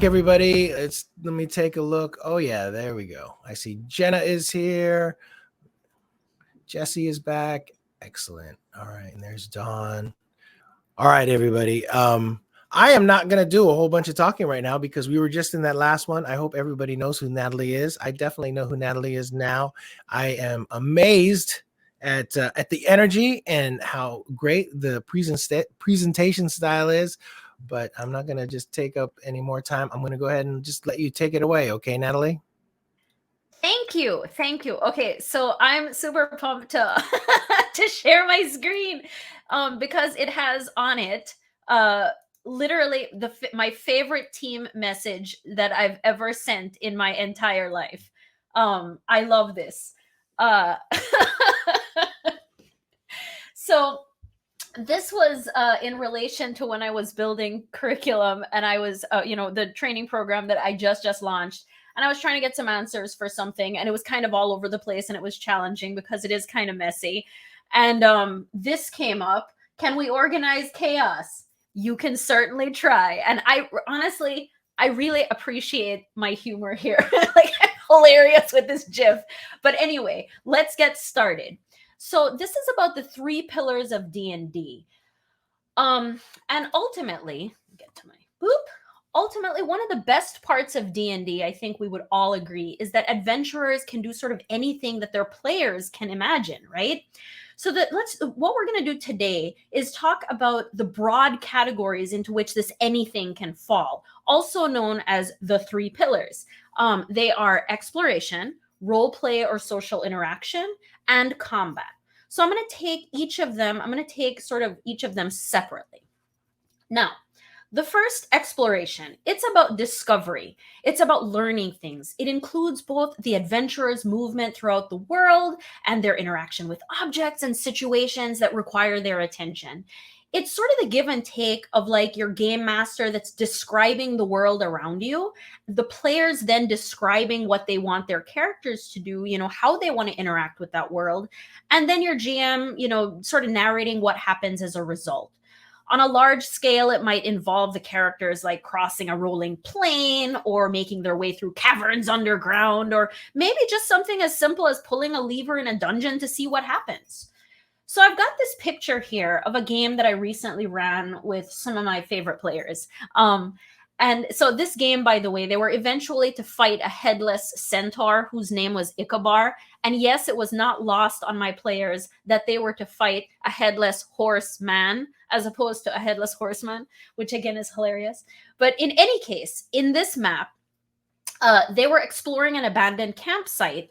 everybody. Let me take a look. Oh yeah, there we go. I see Jenna is here. Jesse is back. Excellent. All right, and there's Dawn. All right, everybody. I am not going to do a whole bunch of talking right now because we were just in that last one. I hope everybody knows who Nathalie is. I definitely know who Nathalie is now. I am amazed at the energy and how great the presentation style is. But I'm not going to just take up any more time. I'm going to go ahead and just let you take it away. Okay, Nathalie? Thank you. Thank you. Okay, so I'm super pumped to to share my screen because it has on it literally my favorite team message that I've ever sent in my entire life. I love this. So this was in relation to when I was building curriculum and I was the training program that I just launched, and I was trying to get some answers for something, and it was kind of all over the place and it was challenging because it is kind of messy. And this came up: can we organize chaos? You can certainly try. And I honestly, I really appreciate my humor here. Like, I'm hilarious with this gif. But anyway, let's get started. So this is about the 3 pillars of D&D. And ultimately, get to my boop. Ultimately, one of the best parts of D&D, I think we would all agree, is that adventurers can do sort of anything that their players can imagine, right? So what we're going to do today is talk about the broad categories into which this anything can fall, also known as the 3 pillars. They are exploration, role play or social interaction, and combat. So I'm going to take each of them, sort of each of them separately. Now, the first, exploration, it's about discovery. It's about learning things. It includes both the adventurer's movement throughout the world and their interaction with objects and situations that require their attention. It's sort of the give and take of like your game master that's describing the world around you, the players then describing what they want their characters to do, how they want to interact with that world, and then your GM, sort of narrating what happens as a result. On a large scale, it might involve the characters like crossing a rolling plain or making their way through caverns underground, or maybe just something as simple as pulling a lever in a dungeon to see what happens. So I've got this picture here of a game that I recently ran with some of my favorite players. And so this game, by the way, they were eventually to fight a headless centaur whose name was Ichabod. And yes, it was not lost on my players that they were to fight a headless horseman as opposed to a headless horseman, which again is hilarious. But in any case, in this map, they were exploring an abandoned campsite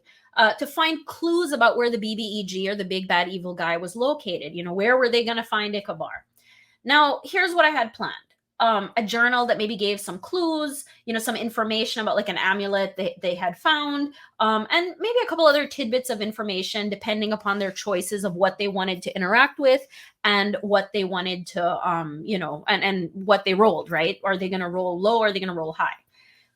to find clues about where the BBEG, or the big bad evil guy, was located. Where were they going to find Ichabod? Now, here's what I had planned. A journal that maybe gave some clues, some information about like an amulet they had found, and maybe a couple other tidbits of information depending upon their choices of what they wanted to interact with and what they wanted to, and what they rolled, right? Are they going to roll low or are they going to roll high?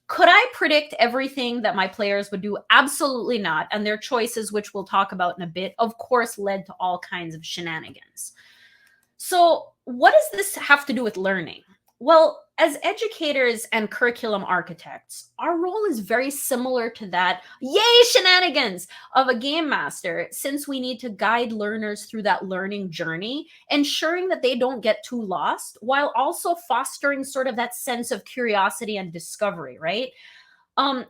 Could I predict everything that my players would do? Absolutely not. And their choices, which we'll talk about in a bit, of course, led to all kinds of shenanigans. So what does this have to do with learning? Well, as educators and curriculum architects, our role is very similar to that, yay, shenanigans, of a game master, since we need to guide learners through that learning journey, ensuring that they don't get too lost, while also fostering sort of that sense of curiosity and discovery, right?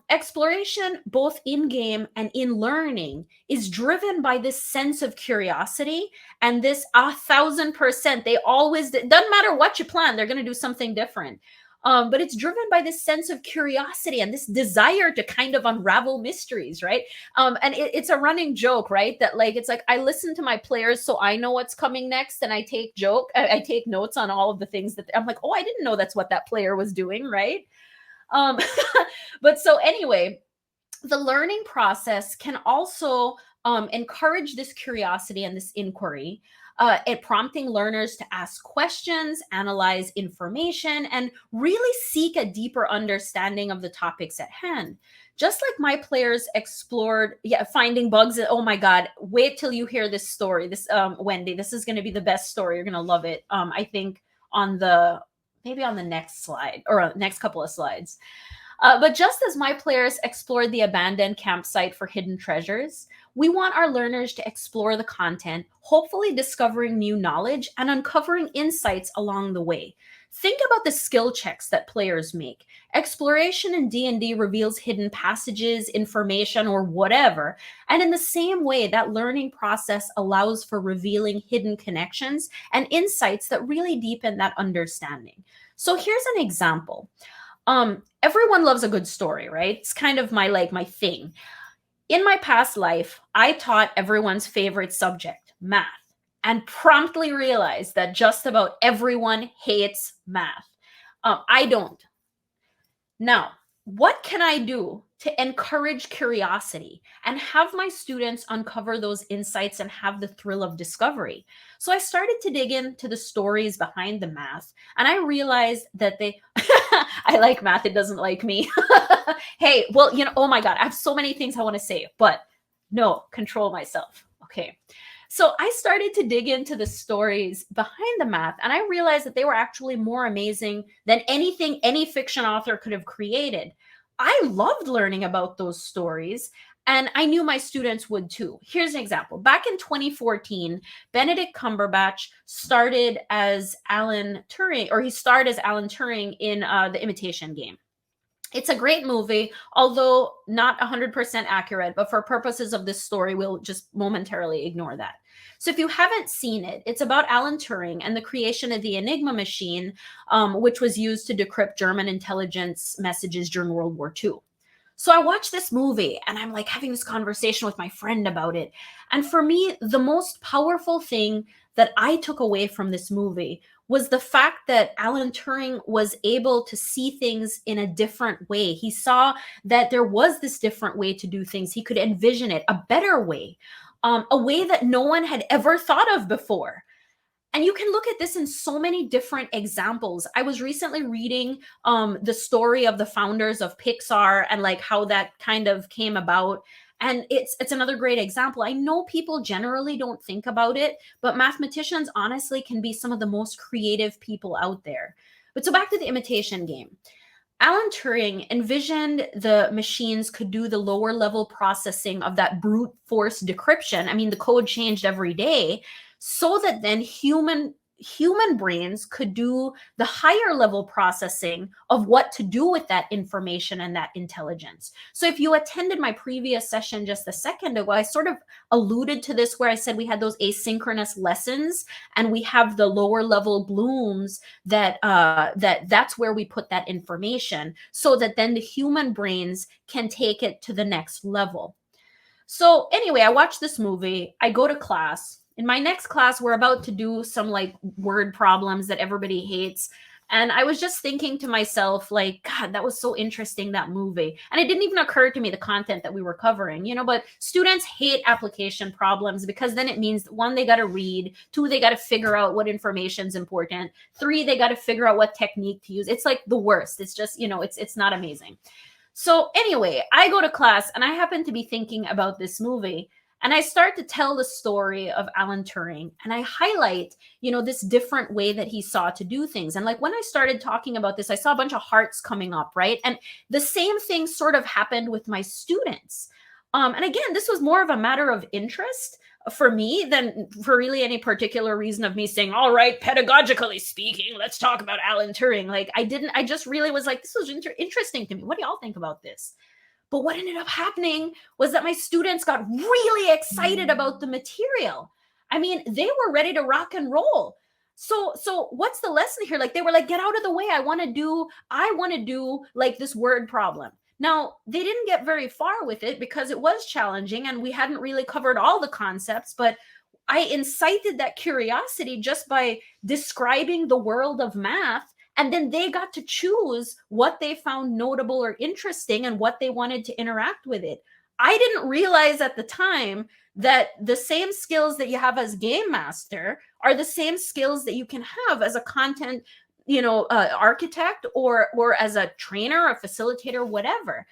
Exploration, both in game and in learning, is driven by this sense of curiosity and this 1,000%. They always, it doesn't matter what you plan, they're going to do something different. But it's driven by this sense of curiosity and this desire to kind of unravel mysteries, right? And it's a running joke, right? That like, it's like, I listen to my players so I know what's coming next, and I take notes on all of the things that I'm like, oh, I didn't know that's what that player was doing, right? But so anyway, the learning process can also encourage this curiosity and this inquiry, prompting learners to ask questions, analyze information, and really seek a deeper understanding of the topics at hand. Just like my players explored, finding bugs. Oh my God, wait till you hear this story. This, Wendy, this is going to be the best story. You're going to love it. I think on the maybe on the next slide or next couple of slides. But just as my players explored the abandoned campsite for hidden treasures, we want our learners to explore the content, hopefully discovering new knowledge and uncovering insights along the way. Think about the skill checks that players make. Exploration in D&D reveals hidden passages, information, or whatever. And in the same way, that learning process allows for revealing hidden connections and insights that really deepen that understanding. So here's an example. Everyone loves a good story, right? It's kind of my thing. In my past life, I taught everyone's favorite subject, math, and promptly realized that just about everyone hates math. I don't. Now, what can I do to encourage curiosity and have my students uncover those insights and have the thrill of discovery? So I started to dig into the stories behind the math, and I realized that I like math, it doesn't like me. Hey, well, oh my God, I have so many things I want to say, but no, control myself. Okay. So I started to dig into the stories behind the math, and I realized that they were actually more amazing than anything any fiction author could have created. I loved learning about those stories, and I knew my students would too. Here's an example. Back in 2014, Benedict Cumberbatch started as Alan Turing, or he starred as Alan Turing in The Imitation Game. It's a great movie, although not 100% accurate, but for purposes of this story, we'll just momentarily ignore that. So if you haven't seen it, it's about Alan Turing and the creation of the Enigma machine, which was used to decrypt German intelligence messages during World War II. So I watched this movie and I'm like having this conversation with my friend about it. And for me, the most powerful thing that I took away from this movie was the fact that Alan Turing was able to see things in a different way. He saw that there was this different way to do things. He could envision it, a better way, a way that no one had ever thought of before. And you can look at this in so many different examples. I was recently reading the story of the founders of Pixar and like how that kind of came about. And it's another great example. I know people generally don't think about it, but mathematicians honestly can be some of the most creative people out there. But so back to The Imitation Game. Alan Turing envisioned the machines could do the lower level processing of that brute force decryption. I mean, the code changed every day, so that then human brains could do the higher level processing of what to do with that information and that intelligence. So if you attended my previous session just a second ago, I sort of alluded to this where I said we had those asynchronous lessons and we have the lower level blooms that's where we put that information so that then the human brains can take it to the next level. So anyway, I watched this movie, I go to class. In my next class, we're about to do some like word problems that everybody hates. And I was just thinking to myself, like, God, that was so interesting, that movie. And it didn't even occur to me the content that we were covering, but students hate application problems because then it means, one, they got to read, two, they got to figure out what information is important, three, they got to figure out what technique to use. It's like the worst. It's just, it's not amazing. So anyway, I go to class and I happen to be thinking about this movie. And I start to tell the story of Alan Turing and I highlight, this different way that he saw to do things. And like when I started talking about this, I saw a bunch of hearts coming up, right? And the same thing sort of happened with my students. And again, this was more of a matter of interest for me than for really any particular reason of me saying, all right, pedagogically speaking, let's talk about Alan Turing. Like I just really was like, this was interesting to me. What do y'all think about this? But what ended up happening was that my students got really excited about the material. I mean, they were ready to rock and roll. So what's the lesson here? Like they were like, get out of the way. I want to do like this word problem. Now, they didn't get very far with it because it was challenging and we hadn't really covered all the concepts, but I incited that curiosity just by describing the world of math. And then they got to choose what they found notable or interesting and what they wanted to interact with it. I didn't realize at the time that the same skills that you have as game master are the same skills that you can have as a content, architect or as a trainer, a facilitator, whatever.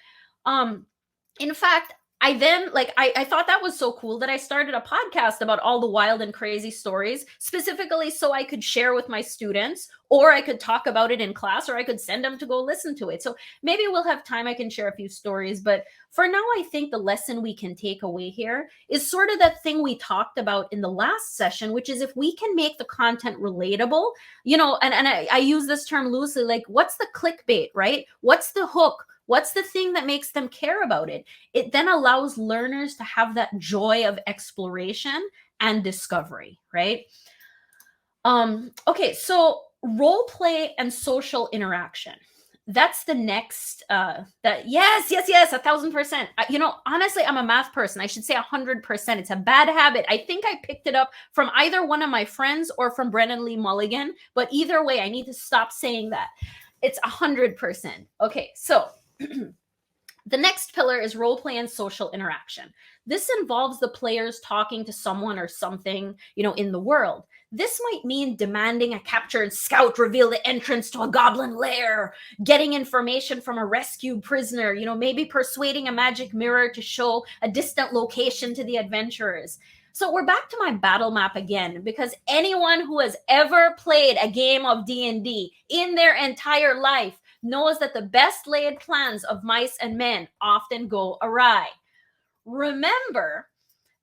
In fact, I then I thought that was so cool that I started a podcast about all the wild and crazy stories, specifically so I could share with my students, or I could talk about it in class, or I could send them to go listen to it. So maybe we'll have time, I can share a few stories. But for now, I think the lesson we can take away here is sort of that thing we talked about in the last session, which is if we can make the content relatable, and I use this term loosely, like what's the clickbait, right? What's the hook? What's the thing that makes them care about it? It then allows learners to have that joy of exploration and discovery, right? Okay, so role play and social interaction. That's the next yes, 1,000%. Honestly, I'm a math person. I should say 100%. It's a bad habit. I think I picked it up from either one of my friends or from Brennan Lee Mulligan, but either way, I need to stop saying that. It's 100%. Okay, so the next pillar is role play and social interaction. This involves the players talking to someone or something, in the world. This might mean demanding a captured scout reveal the entrance to a goblin lair, getting information from a rescued prisoner, maybe persuading a magic mirror to show a distant location to the adventurers. So we're back to my battle map again, because anyone who has ever played a game of D&D in their entire life knows that the best laid plans of mice and men often go awry. Remember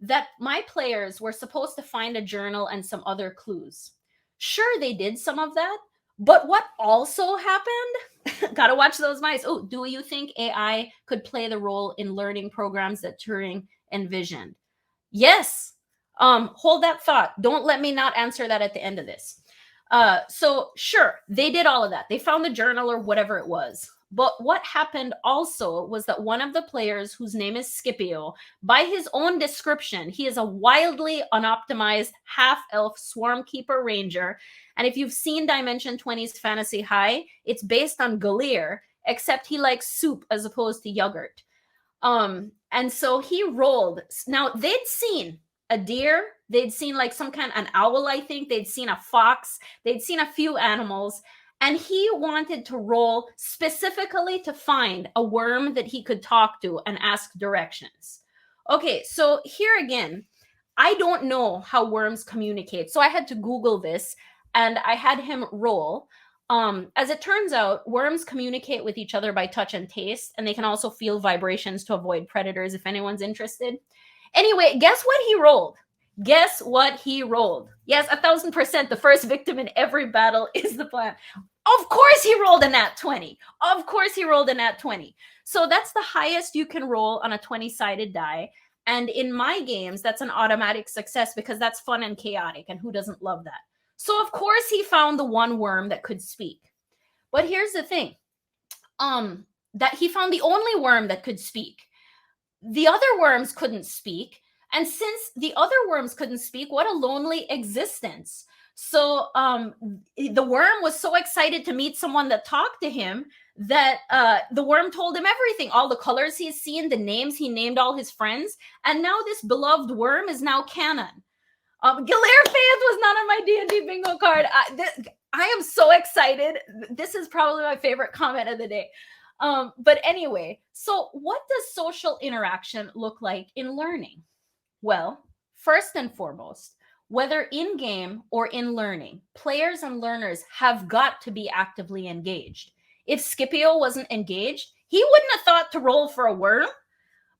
that my players were supposed to find a journal and some other clues. Sure, they did some of that, but what also happened? Gotta watch those mice. Oh, do you think AI could play the role in learning programs that Turing envisioned? Yes. Hold that thought. Don't let me not answer that at the end of this. So sure, they did all of that. They found the journal or whatever it was. But what happened also was that one of the players, whose name is Scipio, by his own description, he is a wildly unoptimized half-elf swarmkeeper ranger. And if you've seen Dimension 20's Fantasy High, it's based on Galir, except he likes soup as opposed to yogurt. And so he rolled. Now, they'd seen a deer, they'd seen like an owl, I think, they'd seen a fox, they'd seen a few animals, and he wanted to roll specifically to find a worm that he could talk to and ask directions. Okay, so here again, I don't know how worms communicate, so I had to Google this, and I had him roll. As it turns out, worms communicate with each other by touch and taste, and they can also feel vibrations to avoid predators if anyone's interested. Anyway, guess what he rolled? Guess what he rolled? Yes, 1,000%. The first victim in every battle is the plant. Of course he rolled a nat 20. Of course he rolled a nat 20. So that's the highest you can roll on a 20-sided die. And in my games, that's an automatic success because that's fun and chaotic. And who doesn't love that? So of course he found the one worm that could speak. But here's the thing. That he found the only worm that could speak. The other worms couldn't speak. And since the other worms couldn't speak, what a lonely existence. So the worm was so excited to meet someone that talked to him that the worm told him everything, all the colors he's seen, the names, he named all his friends. And now this beloved worm is now canon. Galer fans was not on my D&D bingo card. I am so excited. This is probably my favorite comment of the day. But anyway, so what does social interaction look like in learning? Well, first and foremost, whether in-game or in learning, players and learners have got to be actively engaged. If Scipio wasn't engaged, he wouldn't have thought to roll for a worm.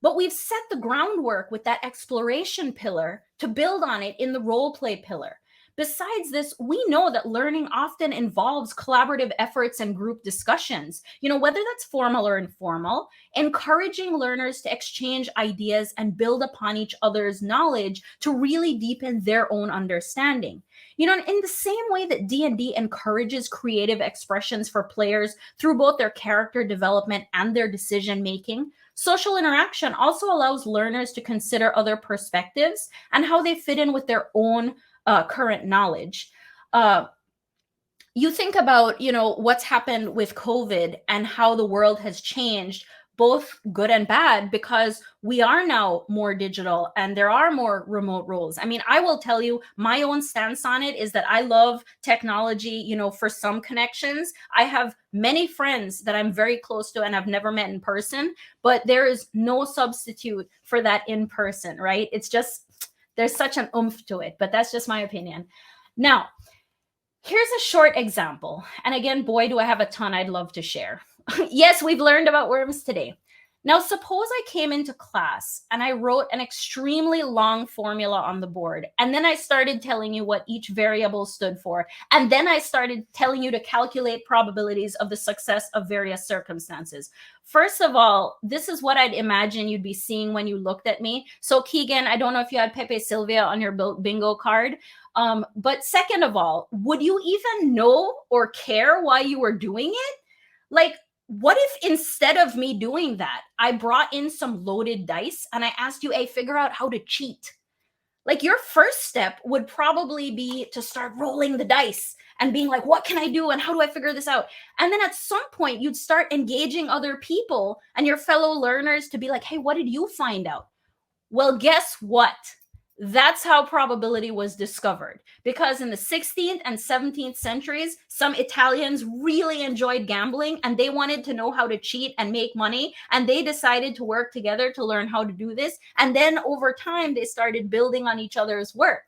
But we've set the groundwork with that exploration pillar to build on it in the role play pillar. Besides this, we know that learning often involves collaborative efforts and group discussions, whether that's formal or informal, encouraging learners to exchange ideas and build upon each other's knowledge to really deepen their own understanding. In the same way that D&D encourages creative expressions for players through both their character development and their decision making, social interaction also allows learners to consider other perspectives and how they fit in with their own current knowledge. You think about, what's happened with COVID and how the world has changed both good and bad, because we are now more digital and there are more remote roles. I mean, I will tell you, my own stance on it is that I love technology, you know, for some connections. I have many friends that I'm very close to and I've never met in person, but there is no substitute for that in person, right? It's just, there's such an oomph to it, but that's just my opinion. Now, here's a short example. And again, boy, do I have a ton I'd love to share. Yes, we've learned about worms today. Now, suppose I came into class and I wrote an extremely long formula on the board, and then I started telling you what each variable stood for, and then I started telling you to calculate probabilities of the success of various circumstances. First of all, this is what I'd imagine you'd be seeing when you looked at me. So, Keegan, I don't know if you had Pepe Silvia on your bingo card, but second of all, would you even know or care why you were doing it? Like, what if instead of me doing that, I brought in some loaded dice and I asked you, hey, figure out how to cheat? Like, your first step would probably be to start rolling the dice and being like, what can I do? And how do I figure this out? And then at some point, you'd start engaging other people and your fellow learners to be like, hey, what did you find out? Well, guess what? That's how probability was discovered. Because in the 16th and 17th centuries, some Italians really enjoyed gambling and they wanted to know how to cheat and make money. And they decided to work together to learn how to do this. And then over time, they started building on each other's work.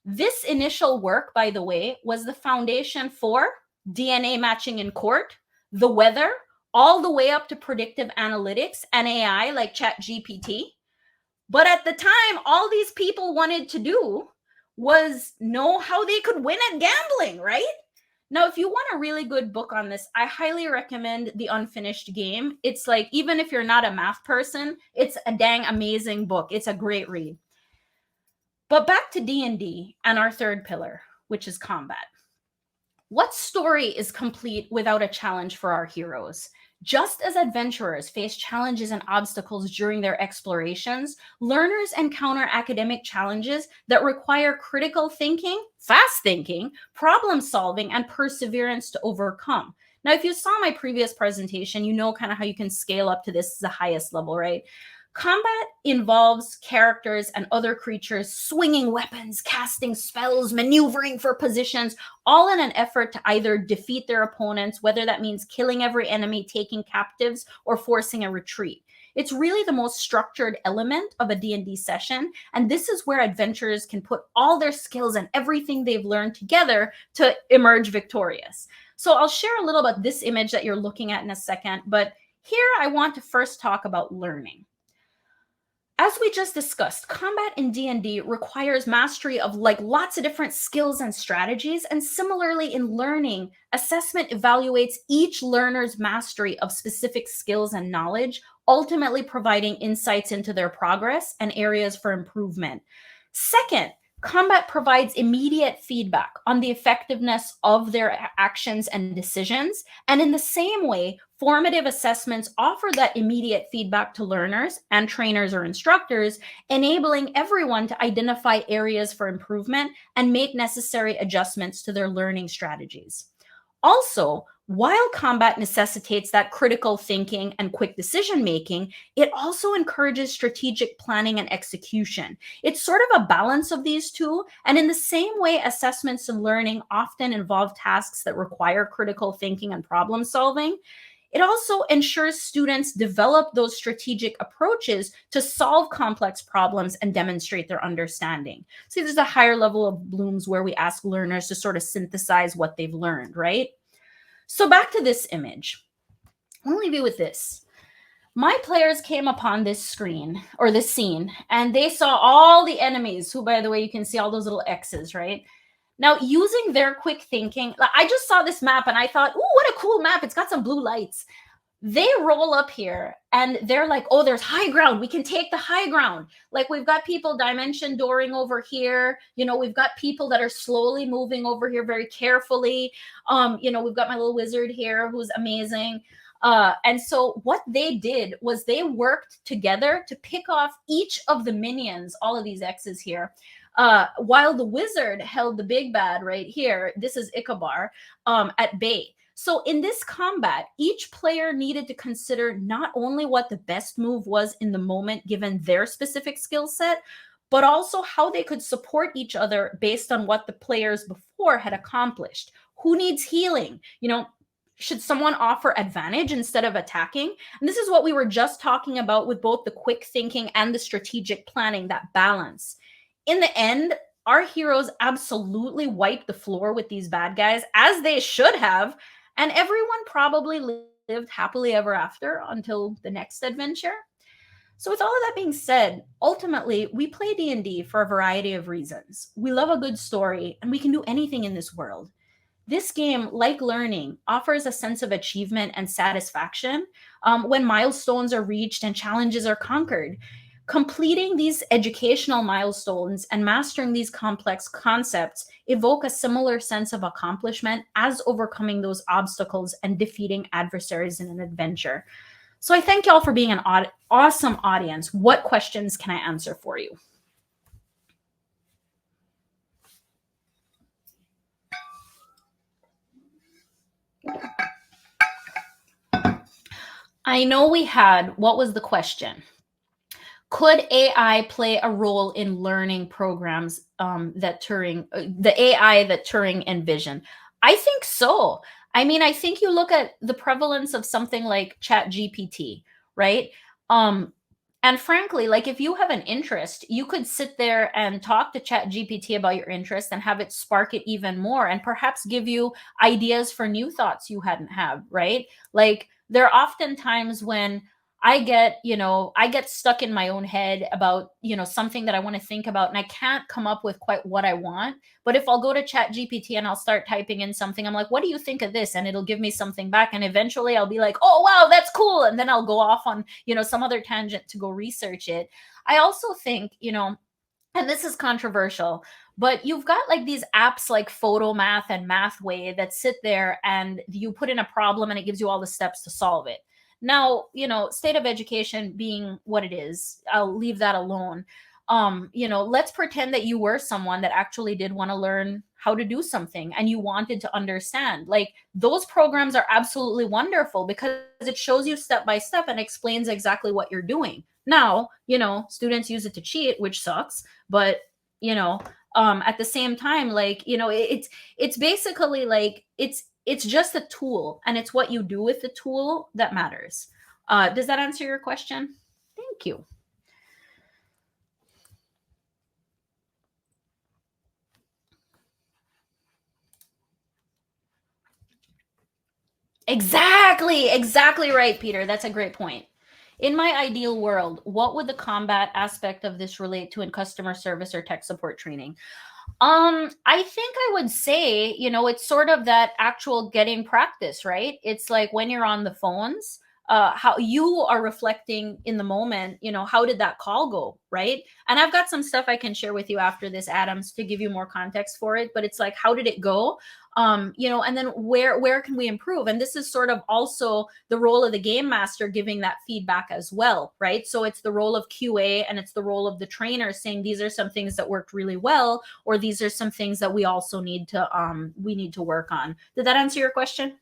This initial work, by the way, was the foundation for DNA matching in court, the weather, all the way up to predictive analytics and AI like ChatGPT. But at the time, all these people wanted to do was know how they could win at gambling, right? Now, if you want a really good book on this, I highly recommend The Unfinished Game. It's like, even if you're not a math person, it's a dang amazing book. It's a great read. But back to D&D and our third pillar, which is combat. What story is complete without a challenge for our heroes? Just as adventurers face challenges and obstacles during their explorations, learners encounter academic challenges that require critical thinking, fast thinking, problem solving, and perseverance to overcome. Now, if you saw my previous presentation, you know kind of how you can scale up to this, the highest level, right? Combat involves characters and other creatures swinging weapons, casting spells, maneuvering for positions, all in an effort to either defeat their opponents, whether that means killing every enemy, taking captives, or forcing a retreat. It's really the most structured element of a D&D session, and this is where adventurers can put all their skills and everything they've learned together to emerge victorious. So I'll share a little about this image that you're looking at in a second, but here I want to first talk about learning. As we just discussed, combat in D&D requires mastery of like lots of different skills and strategies. And similarly in learning, assessment evaluates each learner's mastery of specific skills and knowledge, ultimately providing insights into their progress and areas for improvement. Second, combat provides immediate feedback on the effectiveness of their actions and decisions. And in the same way, formative assessments offer that immediate feedback to learners and trainers or instructors, enabling everyone to identify areas for improvement and make necessary adjustments to their learning strategies. Also, while combat necessitates that critical thinking and quick decision making, it also encourages strategic planning and execution. It's sort of a balance of these two. And in the same way, assessments and learning often involve tasks that require critical thinking and problem solving, it also ensures students develop those strategic approaches to solve complex problems and demonstrate their understanding. See, there's a higher level of Bloom's where we ask learners to sort of synthesize what they've learned, right? So back to this image. I'm going to leave you with this. My players came upon this screen or this scene, and they saw all the enemies, who, by the way, you can see all those little X's, right? Now, using their quick thinking, I just saw this map and I thought, oh, what a cool map. It's got some blue lights. They roll up here and they're like, oh, there's high ground. We can take the high ground. Like, we've got people dimension dooring over here. You know, we've got people that are slowly moving over here very carefully. You know, we've got my little wizard here who's amazing. And so what they did was they worked together to pick off each of the minions, all of these X's here, while the wizard held the big bad right here. This is Ichabod at bay. So in this combat, each player needed to consider not only what the best move was in the moment given their specific skill set, but also how they could support each other based on what the players before had accomplished. Who needs healing? Should someone offer advantage instead of attacking? And this is what we were just talking about with both the quick thinking and the strategic planning, that balance. In the end, our heroes absolutely wiped the floor with these bad guys, as they should have, and everyone probably lived happily ever after until the next adventure. So with all of that being said, ultimately, we play D&D for a variety of reasons. We love a good story, and we can do anything in this world. This game, like learning, offers a sense of achievement and satisfaction when milestones are reached and challenges are conquered. Completing these educational milestones and mastering these complex concepts evoke a similar sense of accomplishment as overcoming those obstacles and defeating adversaries in an adventure. So I thank y'all for being an awesome audience. What questions can I answer for you? I know we had, what was the question? Could AI play a role in learning programs that the AI that Turing envisioned? I think so. I mean, I think you look at the prevalence of something like ChatGPT, right? And frankly, like if you have an interest, you could sit there and talk to ChatGPT about your interest and have it spark it even more and perhaps give you ideas for new thoughts you hadn't had, right? Like there are often times when I get stuck in my own head about, something that I want to think about and I can't come up with quite what I want. But if I'll go to Chat GPT and I'll start typing in something, I'm like, what do you think of this? And it'll give me something back. And eventually I'll be like, oh, wow, that's cool. And then I'll go off on, some other tangent to go research it. I also think, and this is controversial, but you've got like these apps like Photomath and Mathway that sit there and you put in a problem and it gives you all the steps to solve it. Now, state of education being what it is, I'll leave that alone. Let's pretend that you were someone that actually did want to learn how to do something and you wanted to understand. Like those programs are absolutely wonderful because it shows you step by step and explains exactly what you're doing. Now, students use it to cheat, which sucks, but at the same time, like, it's basically like it's just a tool and it's what you do with the tool that matters. Does that answer your question? Thank you. Exactly right, Peter. That's a great point. In my ideal world, what would the combat aspect of this relate to in customer service or tech support training? I think I would say, it's sort of that actual getting practice, right? It's like when you're on the phones, how you are reflecting in the moment, how did that call go, right? And I've got some stuff I can share with you after this, Adams, to give you more context for it. But it's like, how did it go? And then where can we improve? And this is sort of also the role of the game master giving that feedback as well, right? So it's the role of QA and it's the role of the trainer saying these are some things that worked really well, or these are some things that we also need to work on. Did that answer your question?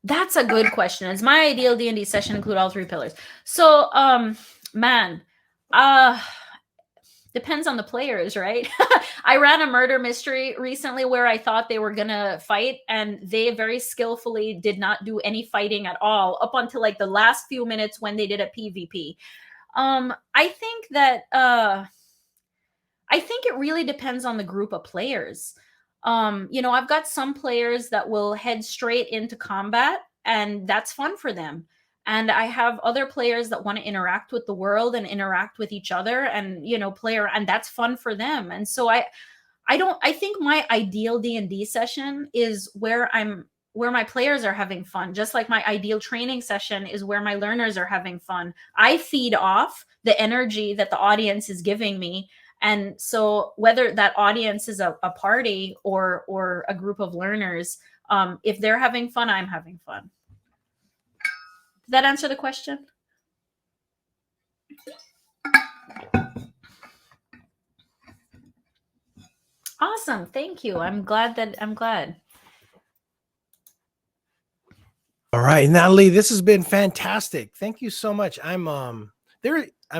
That's a good question. Does my ideal D&D session include all three pillars? So, man, depends on the players, right? I ran a murder mystery recently where I thought they were gonna fight, and they very skillfully did not do any fighting at all up until like the last few minutes when they did a PvP. I think that I think it really depends on the group of players. I've got some players that will head straight into combat, and that's fun for them. And I have other players that want to interact with the world and interact with each other and, and that's fun for them. And so I think my ideal D&D session is where my players are having fun, just like my ideal training session is where my learners are having fun. I feed off the energy that the audience is giving me. And so whether that audience is a party or a group of learners, if they're having fun, I'm having fun. Did that answer the question? Awesome. Thank you. I'm glad. All right, Natalie, this has been fantastic. Thank you so much. I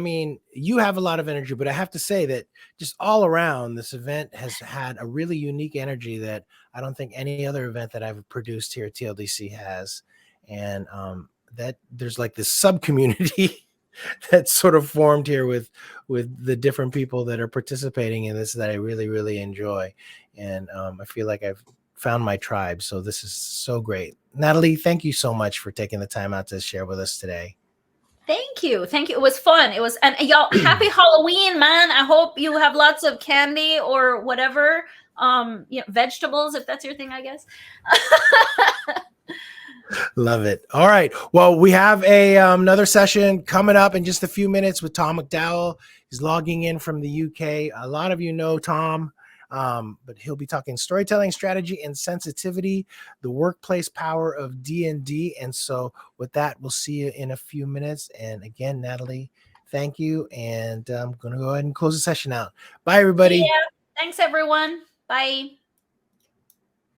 mean, you have a lot of energy, but I have to say that just all around this event has had a really unique energy that I don't think any other event that I've produced here at TLDC has. And that there's like this sub community that's sort of formed here with the different people that are participating in this that I really, really enjoy. And I feel like I've found my tribe. So this is so great. Natalie, thank you so much for taking the time out to share with us today. Thank you. It was fun. And y'all, happy Halloween, man. I hope you have lots of candy or whatever. Vegetables, if that's your thing, I guess. Love it. All right. Well, we have another session coming up in just a few minutes with Tom McDowell. He's logging in from the UK. A lot of you know Tom, but he'll be talking storytelling, strategy, and sensitivity, the workplace power of D&D. And so with that, we'll see you in a few minutes. And again, Natalie, thank you. And I'm going to go ahead and close the session out. Bye, everybody. Yeah. Thanks, everyone. Bye.